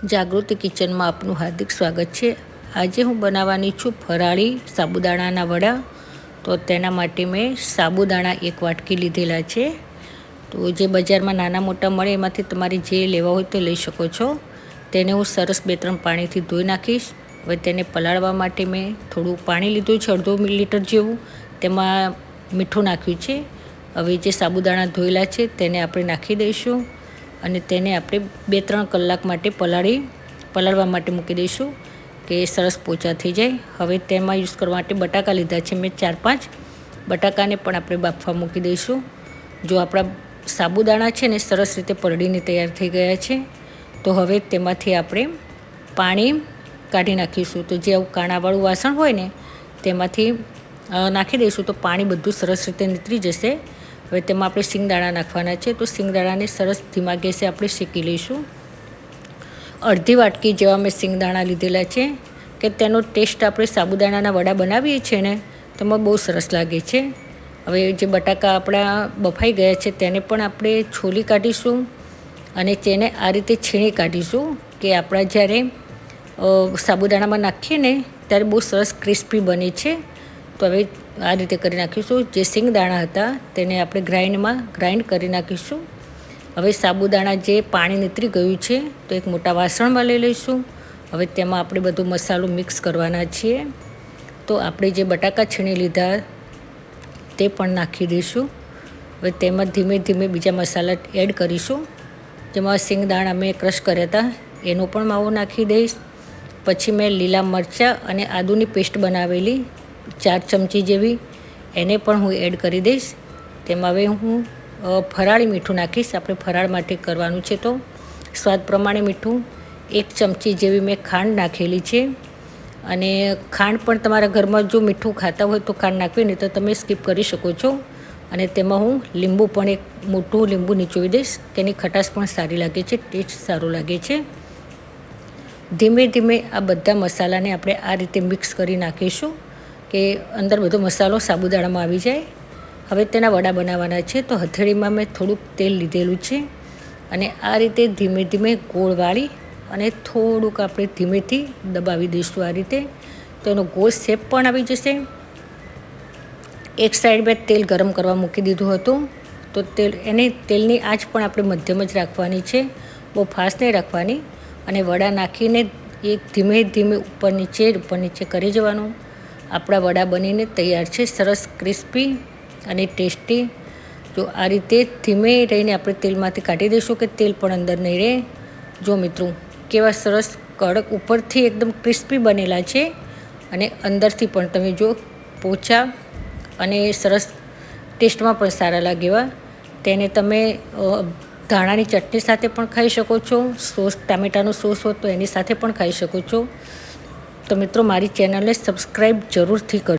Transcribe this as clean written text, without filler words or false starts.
જાગૃતિ કિચનમાં આપનું હાર્દિક સ્વાગત છે। આજે હું બનાવવાની છું ફરાળી સાબુદાણાના વડા। તો તેના માટે મેં સાબુદાણા 1 વાટકી લીધેલા છે। તો જે બજારમાં નાના મોટા મળે એમાંથી તમારે જે લેવા હોય તે લઈ શકો છો। તેને હું સરસ 2-3 પાણીથી ધોઈ નાખીશ। હવે તેને પલાળવા માટે મેં થોડું પાણી લીધું છે, અડધો મિલીલીટર જેવું। તેમાં મીઠું નાખ્યું છે। હવે જે સાબુદાણા ધોયેલા છે તેને આપણે નાખી દઈશું અને તેને આપણે 2-3 કલાક માટે પલાળવા માટે મૂકી દઈશું કે સરસ પોચા થઈ જાય। હવે તેમાં યુઝ કરવા માટે બટાકા લીધા છે મેં 4-5 બટાકાને પણ આપણે બાફવા મૂકી દઈશું। જો આપણા સાબુદાણા છે ને સરસ રીતે પલળીને તૈયાર થઈ ગયા છે, તો હવે તેમાંથી આપણે પાણી કાઢી નાખીશું। તો જે આવું કાણાવાળું વાસણ હોય ને તેમાંથી નાખી દઈશું તો પાણી બધું સરસ રીતે નીતરી જશે। હવે તેમાં આપણે સિંગદાણા નાખવાના છે, તો સિંગદાણાને સરસ ધીમા ગેસે આપણે શેકી લઈશું। અડધી વાટકી જેવા મેં સિંગદાણા લીધેલા છે કે તેનો ટેસ્ટ આપણે સાબુદાણાના વડા બનાવીએ છીએ ને તેમાં બહુ સરસ લાગે છે। હવે જે બટાકા આપણા બફાઈ ગયા છે તેને પણ આપણે છોલી કાઢીશું અને તેને આ રીતે છીણી કાઢીશું કે આપણા જ્યારે સાબુદાણામાં નાખીએ ને ત્યારે બહુ સરસ ક્રિસ્પી બને છે। તો હવે આ રીતે કરી નાખીશું। જે સિંગદાણા હતા તેને આપણે ગ્રાઇન્ડ કરી નાખીશું। હવે સાબુદાણા જે પાણી નીતરી ગયું છે તો એક મોટા વાસણમાં લઈ લઈશું। હવે તેમાં આપણે બધો મસાલો મિક્સ કરવાના છીએ। તો આપણે જે બટાકા છીણી લીધા તે પણ નાખી દઈશું। હવે તેમાં ધીમે ધીમે બીજા મસાલા એડ કરીશું। જેમાં સિંગદાણા મેં ક્રશ કર્યા હતા એનો પણ માવો નાખી દઈશ। પછી મેં લીલા મરચાં અને આદુની પેસ્ટ બનાવેલી 4 ચમચી જેવી એને પણ હું એડ કરી દઈશ। તેમાં હવે હું ફરાળી મીઠું નાખીશ। આપણે ફરાળ માટે કરવાનું છે તો સ્વાદ પ્રમાણે મીઠું। 1 ચમચી જેવી મેં ખાંડ નાખેલી છે અને ખાંડ પણ તમારા ઘરમાં જો મીઠું ખાતા હોય તો ખાંડ નાખવી, નહીં તો તમે સ્કીપ કરી શકો છો। અને તેમાં હું લીંબુ પણ એક મોટું લીંબુ નીચોવી દઈશ કે એની ખટાશ પણ સારી લાગે છે, ટેસ્ટ સારો લાગે છે। ધીમે ધીમે આ બધા મસાલાને આપણે આ રીતે મિક્સ કરી નાખીશું કે અંદર બધો મસાલો સાબુદાણામાં આવી જાય। હવે તેના વડા બનાવવાના છે, તો હથેળીમાં મેં થોડુંક તેલ લીધેલું છે અને આ રીતે ધીમે ધીમે ગોળ વાળી અને થોડુંક આપણે ધીમેથી દબાવી દઈશું આ રીતે, તો એનો ગોળ શેપ પણ આવી જશે। એક સાઈડ મેં તેલ ગરમ કરવા મૂકી દીધું હતું, તો તેલની આંચ પણ આપણે મધ્યમ જ રાખવાની છે, બહુ ફાસ્ટ નહીં રાખવાની। અને વડા નાખીને એક ધીમે ધીમે ઉપર નીચે કરી જવાનું। આપણા વડા બનીને તૈયાર છે, સરસ ક્રિસ્પી અને ટેસ્ટી। જો આ રીતે ધીમે રહીને આપણે તેલમાંથી કાઢી દઈશું કે તેલ પણ અંદર નહીં રહે। જો મિત્રો કેવા સરસ કડક ઉપરથી એકદમ ક્રિસ્પી બનેલા છે અને અંદરથી પણ તમે જો પોચા અને સરસ ટેસ્ટમાં પણ સારા લાગે એવા। તેને તમે ધાણાની ચટણી સાથે પણ ખાઈ શકો છો, ટામેટાનો સોસ હોય તો એની સાથે પણ ખાઈ શકો છો। તો મિત્રો મારી ચેનલને સબસ્ક્રાઈબ જરૂરથી કરજો।